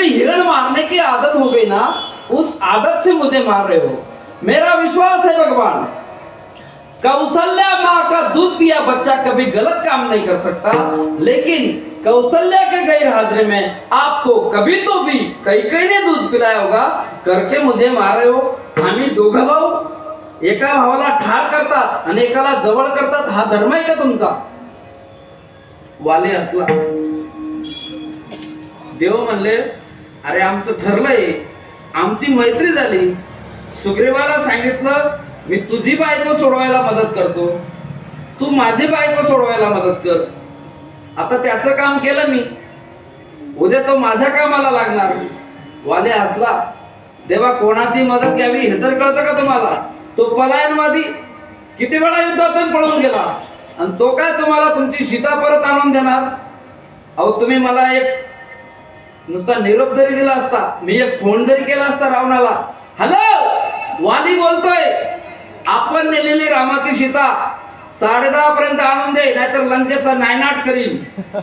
हिरण मारने की आदत हो गई ना, उस आदत से मुझे मार रहे हो। मेरा विश्वास है भगवान, कौशल्या माँ का दूध पिया बच्चा कभी गलत काम नहीं कर सकता, लेकिन कौशल्या के गैर हाजिरी में आपको कभी तो भी कई ने दूध पिलाया होगा, करके मुझे मार रहे हो। आम्ही दोघं भाऊ एका भावाला ठार करतात आणि एकाला जवळ करतात, हा धर्म आहे का तुमचा? वाले असला देव म्हणले, अरे आमचं ठरलंय, आमची मैत्री झाली, सुग्रीवाला सांगितलं मी तुझी बायको सोडवायला मदत करतो, तू माझी बायको सोडवायला मदत कर। आता त्याचं काम केलं मी, उद्या तो माझ्या कामाला लागणार। वाले हसला, देवा कोणाची मदत घ्यावी हे तर कळतं का तुम्हाला? तो पलायनवादी किती वेळा युद्धातून पळून गेला, आणि तो काय तुम्हाला तुमची सीता परत आणून देणार? अहो तुम्ही मला एक नुसता निरोप जरी दिला असता, मी एक फोन जरी केला असता रावणाला, हॅलो वाली बोलतोय, आपण नेलेली रामाची सीता 10:30 पर्यंत आणून दे, नाहीतर लंकेचा नायनाट करील,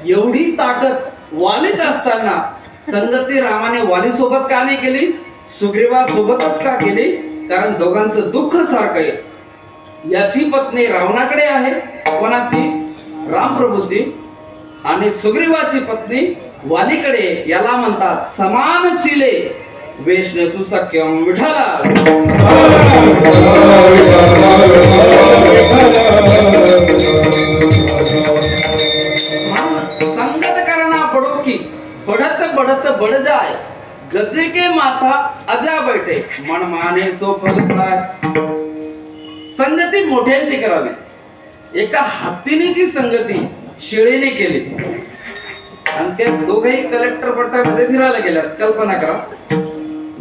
एवढी ताकद वालीत असताना संगती रामाने वाली सोबत का नाही केली? सुग्रीवा सोबतच का केली? कारण दोघांचं दुःख सारखं आहे। याची पत्नी रावणाकडे आहे, कोणाची? रामप्रभूची, आणि सुग्रीवाची पत्नी वालीकडे। याला म्हणतात समानशीले वेशनेसु सख्यम विठला। संगत करना पड़ो की बढ़त बढ़त बढ़ जाए, गजे के माथा अजा बैठे मन माने सो फल पाय। संगती मोठ्यांची करावी। एका हत्तीनीची संगती शेळीने केली, आणि त्या दोघेही कलेक्टर पट्ट्यामध्ये फिरायला गेल्यात। कल्पना करा,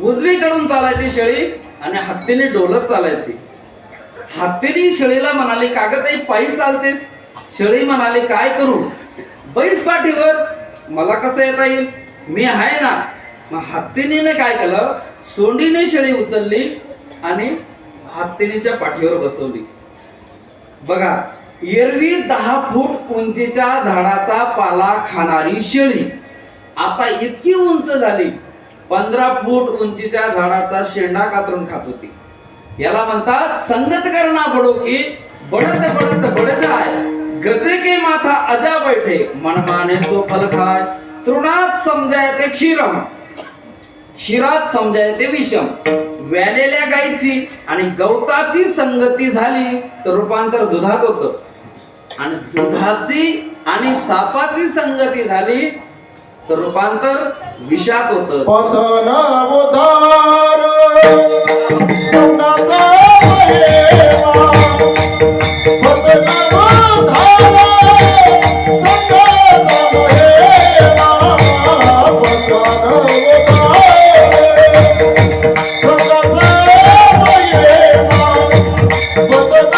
उजवीकडून चालायची शेळी आणि हत्तीने डोलत चालायची। हत्तीने शेळीला म्हणाली, कागताई पायी चालतेस? शेळी म्हणाली, काय करू, बैस पाठीवर, मला कसं येता येईल, मी आहे ना। मग हत्तीने काय केलं, सोंडीने शेळी उचलली आणि हत्तीनीच्या पाठीवर बसवली। बघा, एरवी 10 फूट उंचीच्या झाडाचा पाला खाणारी शेळी आता इतकी उंच झाली, 15 फूट उंचीच्या झाडाचा शेंडा कातरून खात होती। याला म्हणतात संगत करना पड़ो की बढ़त बढ़त बढ़ जाए, गजे के माथा अजा बैठे मन माने तो फल खाय। तृणात समजायते क्षीरम, क्षीरात समजायते विषम। व्यालेल्या गायीची आणि गवताची संगती झाली तर रूपांतर दुधात होतं, आणि दुधाची आणि सापाची संगती झाली तर रूपांतर विषात होतं। पतन उदार संगाचा प्रेमा, पतन उदार संगाचा प्रेमा, पतन उदार संगाचा प्रेमा, पतन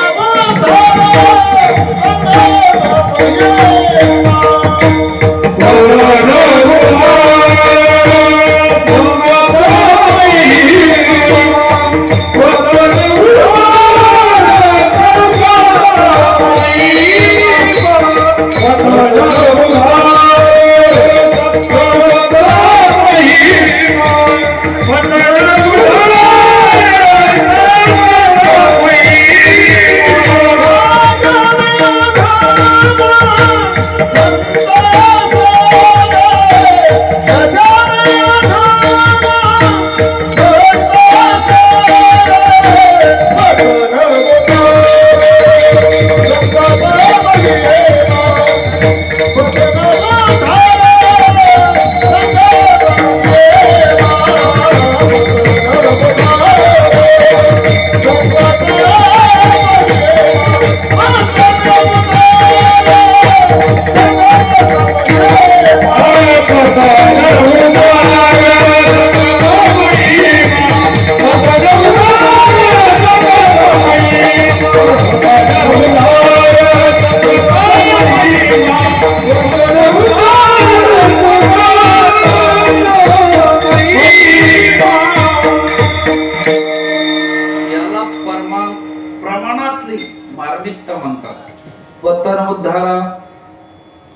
पतन उद्धारा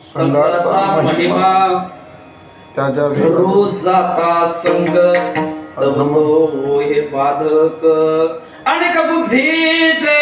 संघाचा महिमा त्याच्या रोज जाता संग तब हे बाधक अनेक बुद्धीचे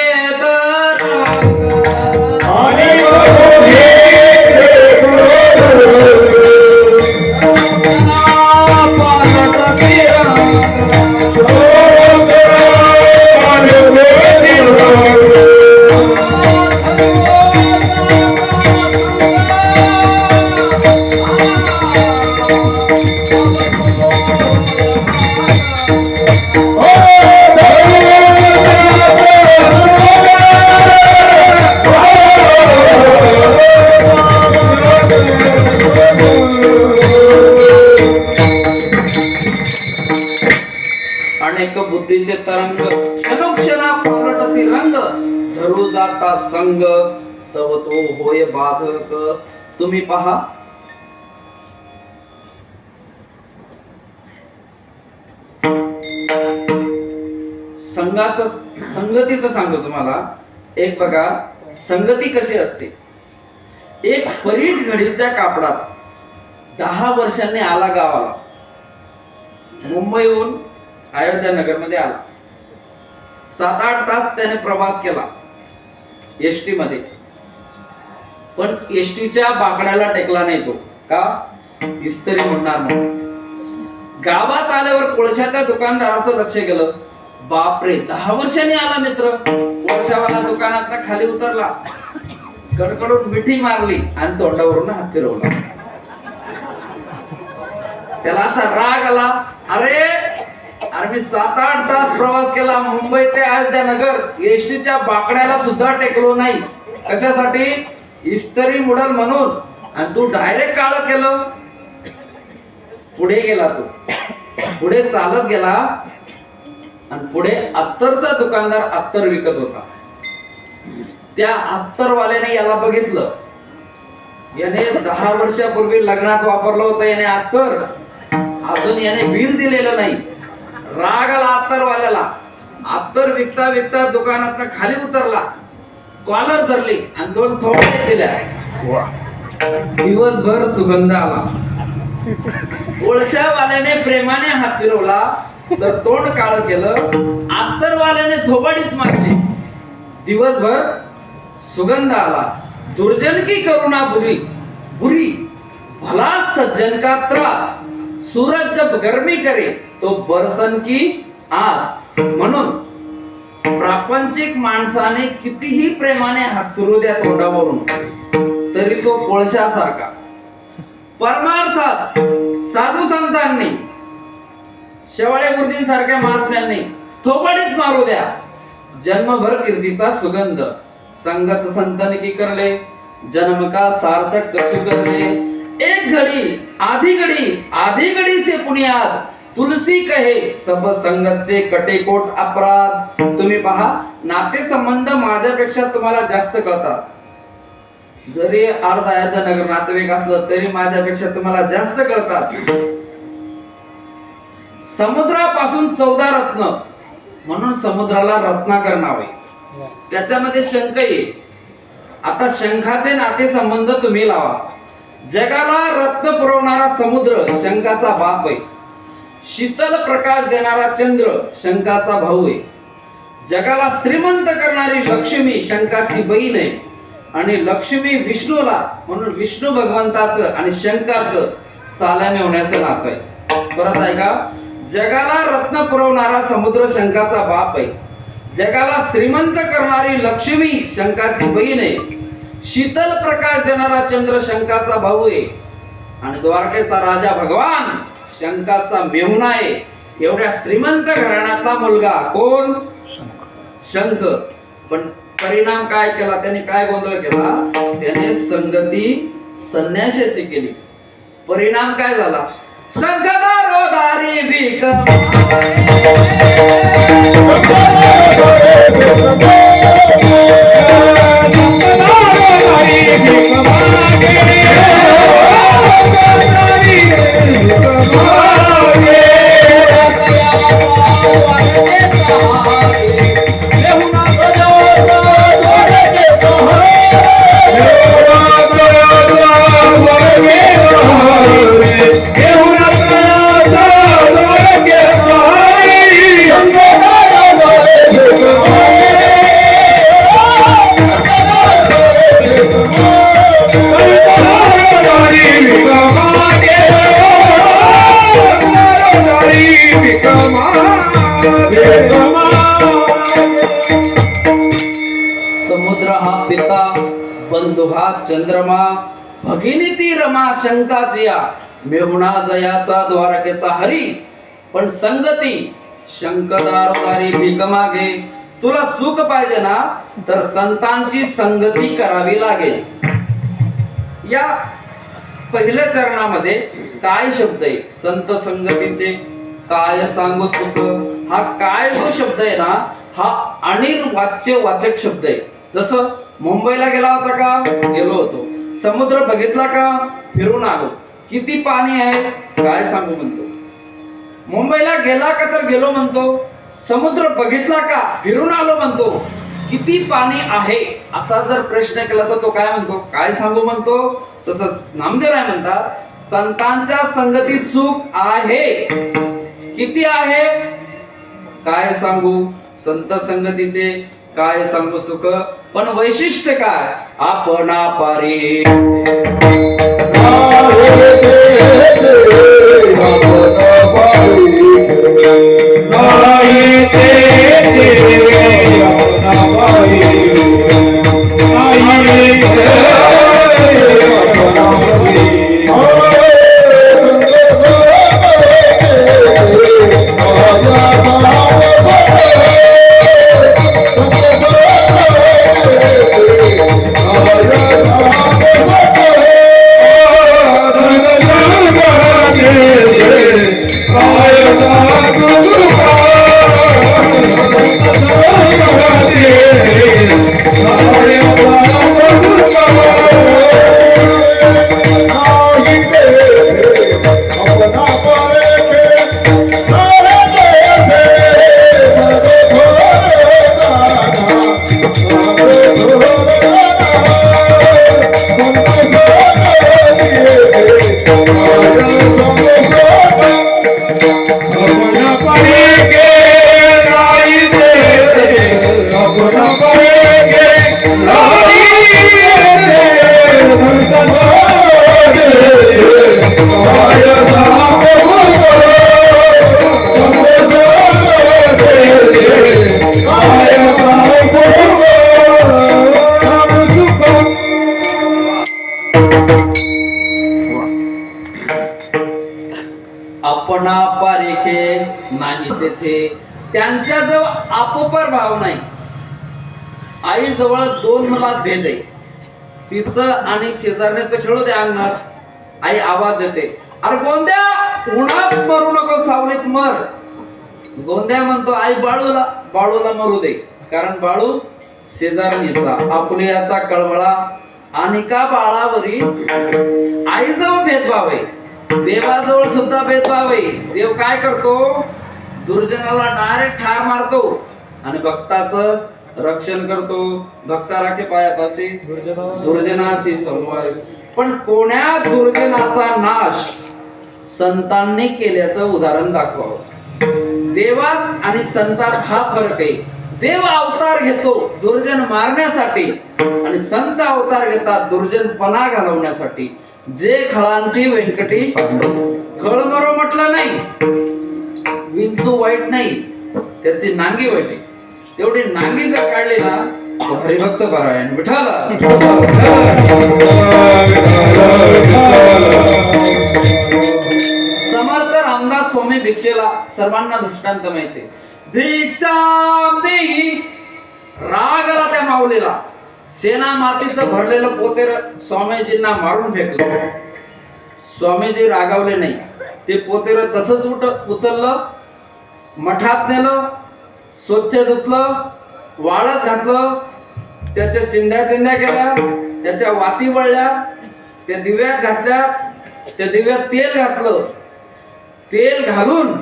अनेक बुद्धीचे तरंग क्षणोक्षणा पालटती रंग धरू जाता संग तव तो होय बाधक. तुम्ही पहा संगतीचं सांगतो तुम्हाला. एक बघा संगती कशी असते. एक परीट घडीच्या कापडात 10 वर्षांनी आला गावाला. मुंबईहून अयोध्या नगर मध्ये आला. 7-8 तास त्याने प्रवास केला एसटी मध्ये. पण एसटीच्या बाकड्याला टेकला नाही तो. का? इस्त्री म्हणणार म्हणून. गावात आल्यावर कोळशाच्या दुकानदाराचं लक्ष गेलं. बापरे 10 वर्षांनी आला मित्र. कोळशावाला दुकानात खाली उतरला, कडकडून मिठी मारली आणि तोंडावरून हात फिरवला. त्याला असा राग आला. अरे मी 7-8 तास प्रवास केला मुंबई ते अयोध्या नगर, एसटीच्या बाकड्याला सुद्धा टेकलो नाही. कशासाठी? इस्त्री मुडल म्हणून. आणि तू डायरेक्ट काळ केलं. पुढे गेला तो. पुढे चालत गेला आणि पुढे अत्तरचा दुकानदार अत्तर विकत होता. त्या अत्तरवाल्याने याला बघितलं. याने 10 वर्षापूर्वी लग्नात वापरलं होतं याने अत्तर. अजून याने बिल दिलेलं नाही. राग आला अत्तरवाल्याला. अत्तर विकता विकता दुकानात खाली उतरला, कॉलर धरली आणि 2 थोपटे दिल्या. दिवसभर सुगंध आला. कोळशावाल्याने प्रेमाने हात फिरवला तर तोंड काळ केलं. अत्तरवाल्याने थोबाडीत मारली. दिवसभर सुगंध आला. दुर्जन की करुणा बुरी भला सज्जन का त्रास. सूरज जब गर्मी करे तो बरसन की आस. म्हणून प्रापंचिक माणसाने कितीही प्रेमाने हात फिरू द्या तोंडावरून तरी तो कोळशासारखा. परमार्थात साधू संतांनी, शेवाळे गुरुजींसारख्या महात्म्यांनी थोबाडीत मारू द्या. जन्मभर कीर्तीचा सुगंध. संगत संतन की करले जन्म का सार्थक कछु करले. एक घड़ी आधी घड़ी से पुण्याद तुलसी कहे सब संगतचे कटेकोट अपराध. तुम्ही पहा नाते संबंध माझ्यापेक्षा तुम्हाला जास्त कळतात. जरी अर्धा अयोध्या नगर नातेवाईक असलं तरी माझ्यापेक्षा तुम्हाला जास्त कळतात. समुद्रापासून 14 रत्न म्हणून समुद्राला रत्नाकर नाव आहे. त्याच्यामध्ये शंख आहे. आता शंखाचे नाते संबंध तुम्ही लावा. जगाला रत्न पुरवणारा समुद्र शंखाचा बाप आहे. शीतल प्रकाश देणारा चंद्र शंखाचा भाऊ आहे. जगाला श्रीमंत करणारी लक्ष्मी शंखाची बहीण आहे. आणि लक्ष्मी विष्णूला म्हणून विष्णू भगवंताचं आणि शंखाचं साल्याने होण्याचं नातं आहे. परत ऐका. जगाला रत्न पुरवणारा समुद्र शंखाचा बाप आहे. जगाला श्रीमंत करणारी लक्ष्मी शंखाची बहीण आहे. शीतल प्रकाश देणारा चंद्र शंखाचा भाऊ आहे. आणि द्वारकेचा राजा भगवान शंखाचा मेहुणा आहे. एवढ्या श्रीमंत घराण्यातला मुलगा कोण? शंख. पण परिणाम काय केला त्याने? काय गोंधळ केला त्याने? संगती संन्याशाची केली. परिणाम काय झाला? शंखदारो दारी भीक Yeah. चंद्रमा भगिनी ती रमा शंकाचिया मेहुणा जयाचा द्वारकेचा हरी पण संगती शंकदार तारी भीक मागे तुला सुख पाहिजे ना तर संतांची संगती करावी लागेल. या पहिल्या चरणामध्ये काय शब्द आहे संत संगतीचे काय सांगू सुख हा काय जो शब्द आहे ना हा अनिर्वाच्य वाचक शब्द आहे. जसं मुंबईला गेला होता का गेलो होतो, समुद्र बघितला का फिरून आलो, किती पाणी आहे काय सांगू म्हणतो. मुंबईला गेला का तर गेलो म्हणतो, समुद्र बघितला का फिरून आलो म्हणतो, किती पाणी आहे असा जर प्रश्न केला तर तो काय म्हणतो काय सांगू म्हणतो. तसंच नामदेवराय म्हणतात संतांच्या संगतीत सुख आहे. किती आहे काय सांगू, संत संगतीचे काय सांगू सुख पण वैशिष्ट्य काय आपणा पारी आपणा पारेखे नाही तेथे त्यांच्या जवळ आपोपर भाव नाही. आई जवळ दोन मुलात भेद आहे, तिचं आणि शेजारण्याचं खेळू द्या अंगणात. आई आवाज देते अरे गोंद्या उन्हात मरू नको सावलीत मर. गोंद्या म्हणतो आई बाळूला मरू दे कारण बाळू शेजारणीचा आपुल्याचा कळवळा आणि का बाळावरी आईजवळ भेदभाव आहे. देवाजवळ सुद्धा भेदभाव आहे. देव काय करतो दुर्जनाला डायरेक्ट ठार मारतो आणि भक्ताचं रक्षण करतो. भक्ता राखे पायापाशी दुर्जनाशी संवाद. पण कोण्या दुर्जनाचा नाश संतांनी केल्याचं उदाहरण दाखवावं. देवात आणि संतात हा फरक आहे. देव अवतार घेतो दुर्जन मारण्यासाठी आणि संत अवतार घेतात दुर्जनपणा घालवण्यासाठी. जे खळांची व्यंकटी खळमरो म्हटलं नाही, विंचू वाईट नाही त्याची नांगी वाईट आहे. तेवढी नांगी जर काढली ना हरिभक्त पारायण विठाला. समर्थ रामदास स्वामी भिक्षेला सर्वांना दृष्टांत माहिती. भिक्षा देई राग आला त्या माऊलीला. सेना मातीचं भरलेलं पोतेर स्वामीजींना मारून फेकलं. स्वामीजी रागावले नाही, ते पोतेर तसंच उचललं, मठात नेलं, स्वच्छ धुतलं, वाळत घातलं, त्याच्या चिंध्या केल्या, त्याच्या वाती वळल्या, त्या दिव्यात घातल्या, त्या दिव्यात तेल घातलं. तेल घालून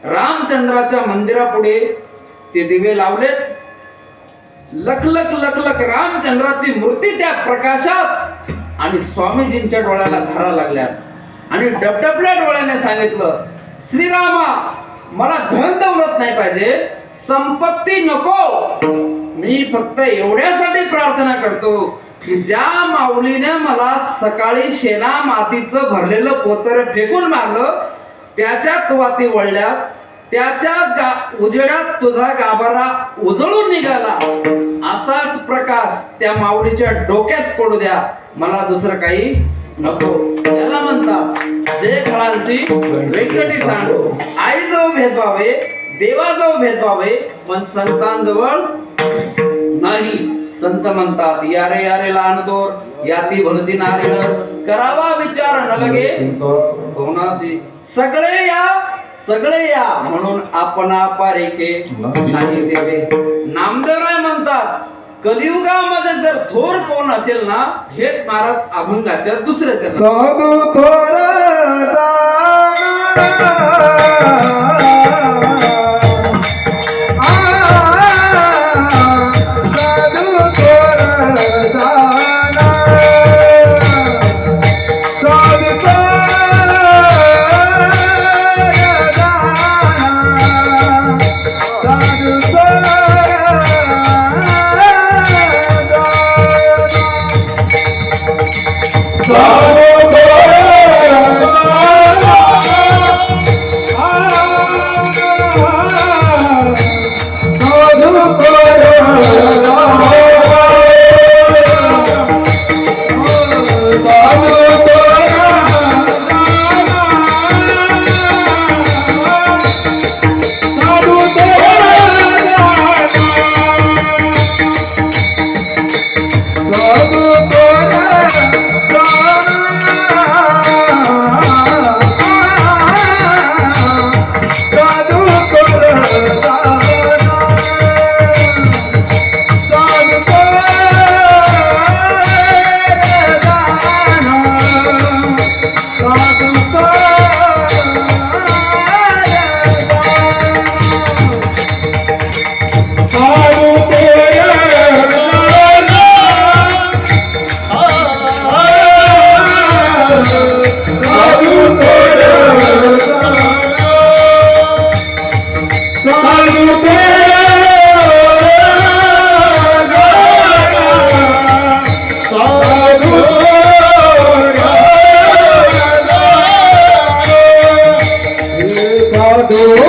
रामचंद्राच्या मंदिरापुढे ते दिवे लावलेत. लखलख रामचंद्राची मूर्ती त्या प्रकाशात आणि स्वामीजींच्या डोळ्याला धारा लागल्यात आणि डबडबल्या डोळ्याने सांगितलं श्रीरामा मला धन दौलत नाही पाहिजे, संपत्ती नको, मी फक्त एवढ्यासाठी प्रार्थना करतो की ज्या माऊलीने मला सकाळी शेणा मातीचं भरलेलं पोतर फेकून मारलं त्याच्यात वाती वळल्या, त्याच्या उजेडात तुझा गाभारा उजळून निघाला. असाच प्रकाश त्या माऊलीच्या डोक्यात पडू द्या, मला दुसरं काही नको. याला म्हणतात जे खळांची वेंकटी सांडू. आई जवळ भेदभावे, देवाजवळ भेदभावे, पण संतांजवळ नाही. संत म्हणतात यारे यारे लहानदोर, याती भलती नारीनर, करावा विचार न लगे कोणाशी. सगळे या म्हणून आपणा पारेखे नाही देवे. नामदेवराय म्हणतात कलियुगामध्ये जर थोर कोण असेल ना, हेच महाराज अभंगाच्या दुसरे चरण. साधू थोर साधू